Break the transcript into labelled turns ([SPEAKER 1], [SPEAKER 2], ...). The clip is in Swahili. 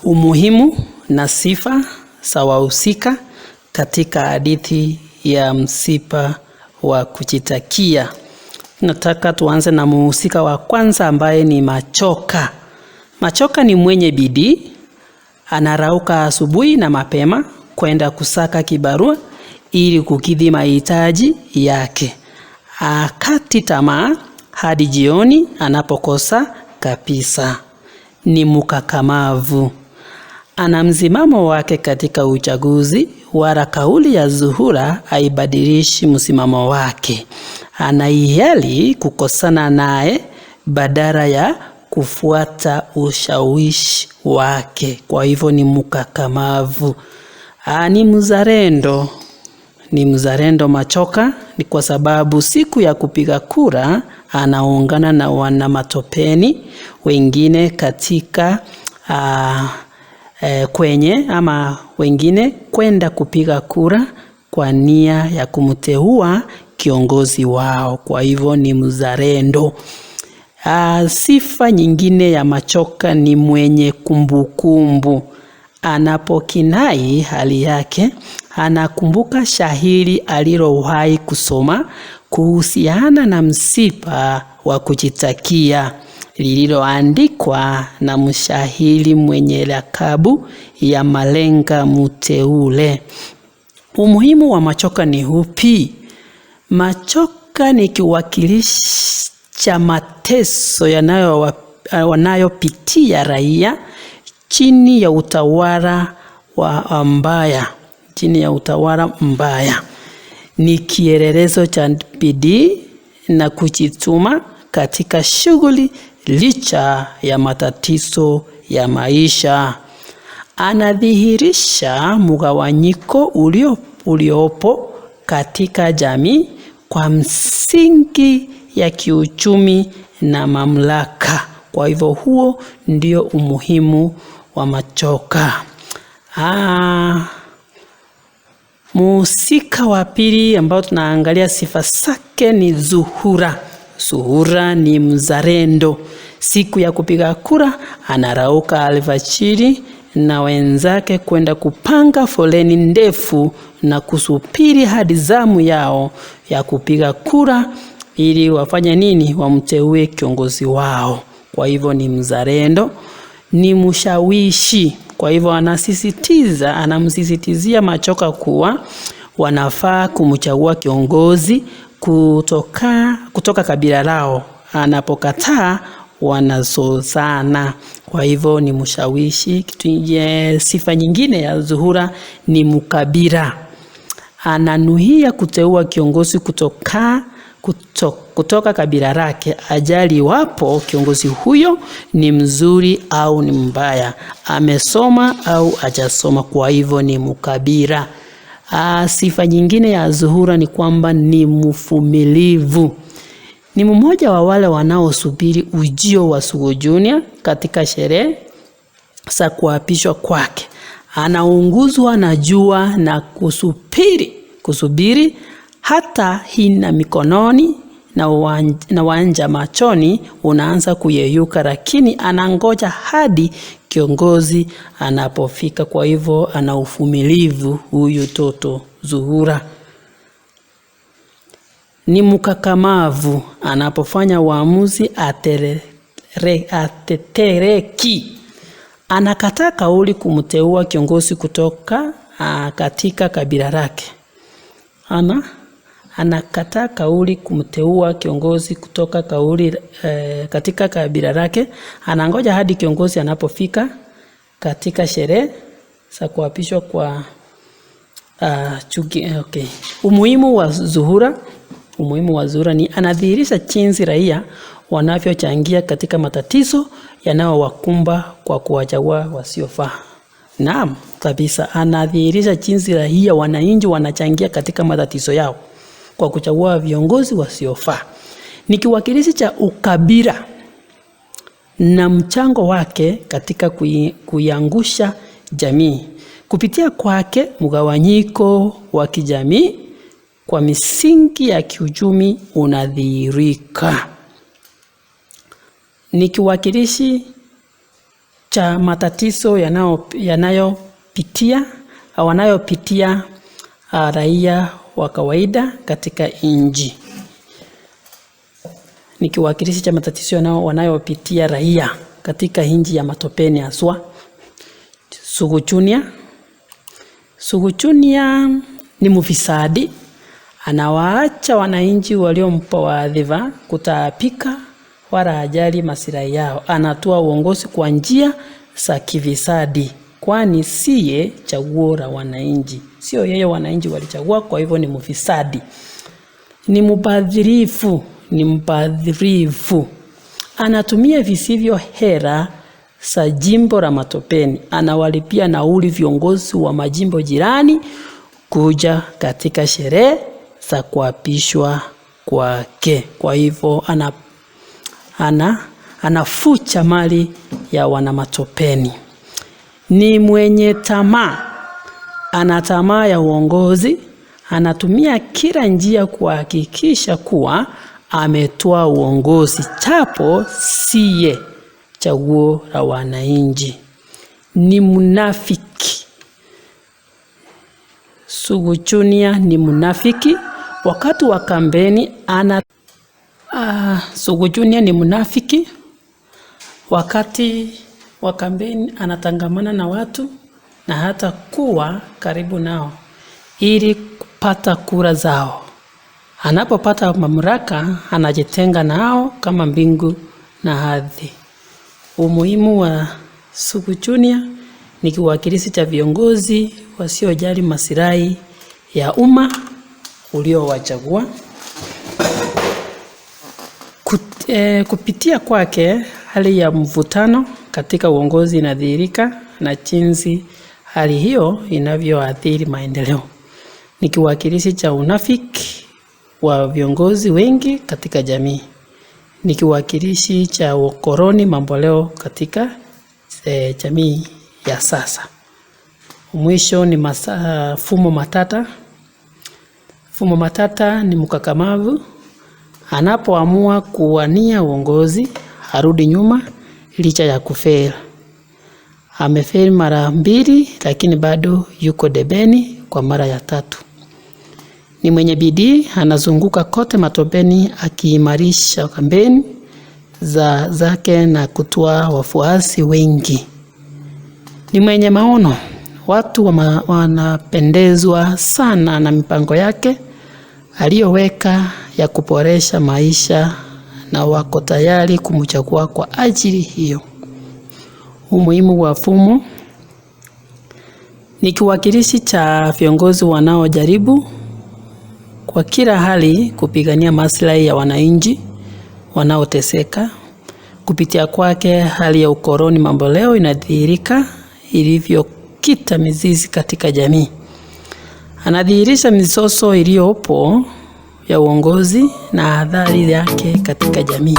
[SPEAKER 1] Umuhimu na sifa za wahusika katika hadithi ya msiba wa kujitakia. Nataka tuanze na mhusika wa kwanza ambaye ni Machoka. Machoka ni mwenye bidii, anarauka asubuhi na mapema kwenda kusaka kibarua ili kukidhi mahitaji yake. Akati tamaa hadi jioni anapokosa kabisa. Ni mkakamavu. Ana msimamo wake katika uchaguzi, wala kauli ya Zuhura haibadilishi msimamo wake. Anahiari kukosana naye badala ya kufuata ushawishi wake. Kwa hivyo ni mkakamavu. Ni mzalendo. Ni mzalendo Machoka ni kwa sababu siku ya kupiga kura anaungana na wana matopeni wengine katika wengine kwenda kupiga kura kwa nia ya kumteua kiongozi wao. Kwa hivyo ni mzalendo. Sifa nyingine ya Machoka ni mwenye kumbukumbu. Anapokinai hali yake, anakumbuka shairi alilowahi kusoma kuhusiana na msiba wa kujitakia, lililoandikwa na mshairi mwenye lakabu ya Malenga Mteule. Umuhimu wa Machoka ni upi? Machoka ni kiwakilishi cha mateso wanayopitia raia chini ya utawala mbaya. Ni kielelezo cha bidii na kujituma katika shughuli licha ya matatizo ya maisha. Anadhihirisha mgawanyiko uliopo katika jamii kwa msingi ya kiuchumi na mamlaka. Kwa hivyo huo ndio umuhimu wa Machoka. Mhusika wa pili ambao tunaangalia sifa zake ni Zuhura. Zuhura ni mzalendo. Siku ya kupiga kura anarauka alfajiri na wenzake kwenda kupanga foleni ndefu na kusubiri hadi zamu yao ya kupiga kura ili wafanye nini? Wamteue kiongozi wao. Kwa hivyo ni mzalendo, ni mshawishi. Kwa hivyo anamsisitizia Machoka kuwa wanafaa kumchagua kiongozi kutoka kabila lao. Anapokataa wanazozana. Kwa hivyo ni mshawishi. Sifa nyingine ya Zuhura ni mkabila. Ananuia kuteua kiongozi kutoka kabila lake, ajali iwapo kiongozi huyo ni mzuri au ni mbaya, amesoma au hajasoma. Kwa hivyo ni mkabila. Sifa nyingine ya Zuhura ni kwamba ni mvumilivu. Ni mmoja wa wale wanaosubiri ujio wa Sugu Junior katika sherehe za kuapishwa kwake. Anaunguzwa na jua na kusubiri hata hina mikononi na wanja machoni unaanza kuyeyuka, lakini anangoja hadi kiongozi anapofika. Kwa hivyo ana uvumilivu huyu toto Zuhura. Ni mkakamavu. Anapofanya uamuzi atetereki. Anakataa kauli kumteua kiongozi kutoka katika kabila lake. Anakataa kauli kumteua kiongozi kutoka katika kabila lake. Anangoja hadi kiongozi anapofika katika sherehe za kuapishwa kwa Umuhimu wa Zuhura ni anadhihirisha jinsi raia wanavyochangia katika matatizo yanayowakumba kwa kuwachagua wasiofaa. Naam, kabisa. Anadhihirisha jinsi raia wananchi wanachangia katika matatizo yao kwa kuchagua viongozi wasiofaa. Ni kiwakilishi cha ukabila na mchango wake katika kuiangusha jamii. Kupitia kwake mgawanyiko wa kijamii kwa misingi ya kiuchumi unadhihirika. Ni kiwakilishi cha matatizo wanayopitia raia wa kawaida katika nchi. Ni kiwakilishi cha matatizo wanayopitia raia katika nchi ya matopeni haswa. Suguchunia ni mfisadi, anawaacha wananchi waliompa wadhifa kutaabika wala hajali maslahi yao. Anatoa uongozi kwa njia za kifisadi, kwani siye chaguo la wananchi. Sio yeye wananchi walichagua, kwa hivyo ni mfisadi. Ni mbadhirifu. Anatumia visivyo hera za jimbo la matopeni. Anawalipia nauli viongozi wa majimbo jirani kuja katika sherehe za kuapishwa kwake. Kwa hivyo anafucha mali ya wanamatopeni. Ni mwenye tamaa. Ana tamaa ya uongozi. Anatumia kila njia kuhakikisha kuwa ametoa uongozi, chapo siye chaguo la wananchi. Ni mnafiki. Suguchunia ni mnafiki. Wakati wa kampeni Suguchunia ni mnafiki. Wakati wa kampeni anatangamana na watu na hata kuwa karibu nao ili kupata kura zao. Anapopata mamlaka anajitenga nao kama mbingu na ardhi. Umuhimu wa Suguchunia ni kiwakilishi cha viongozi wasiojali maslahi ya umma uliowachagua. Kupitia kwake hali ya mvutano katika uongozi inadhihirika na jinsi hali hiyo inavyoathiri maendeleo. Ni kiwakilishi cha unafiki wa viongozi wengi katika jamii. Ni kiwakilishi cha ukoloni mamboleo katika jamii ya sasa. Mwisho ni fumo matata. Fumo matata ni mkakamavu. Anapoamua kuwania uongozi harudi nyuma licha ya kufeli. Amefeli mara 2 lakini bado yuko debeni kwa mara ya 3. Ni mwenye bidii, anazunguka kote matopeni akiimarisha kampeni zake na kutoa wafuasi wengi. Ni mwenye maono. Watu wanapendezwa sana na mipango yake aliyoweka ya kuboresha maisha na wako tayari kumchagua kwa ajili hiyo. Umuhimu wa fumo ni kiwakilishi cha viongozi wanaojaribu kwa kila hali kupigania maslahi ya wananchi wanaoteseka. Kupitia kwake hali ya ukoloni mamboleo inadhihirika ilivyokita mizizi katika jamii. Anadhihirisha mizozo iliyopo ya uongozi na athari yake katika jamii.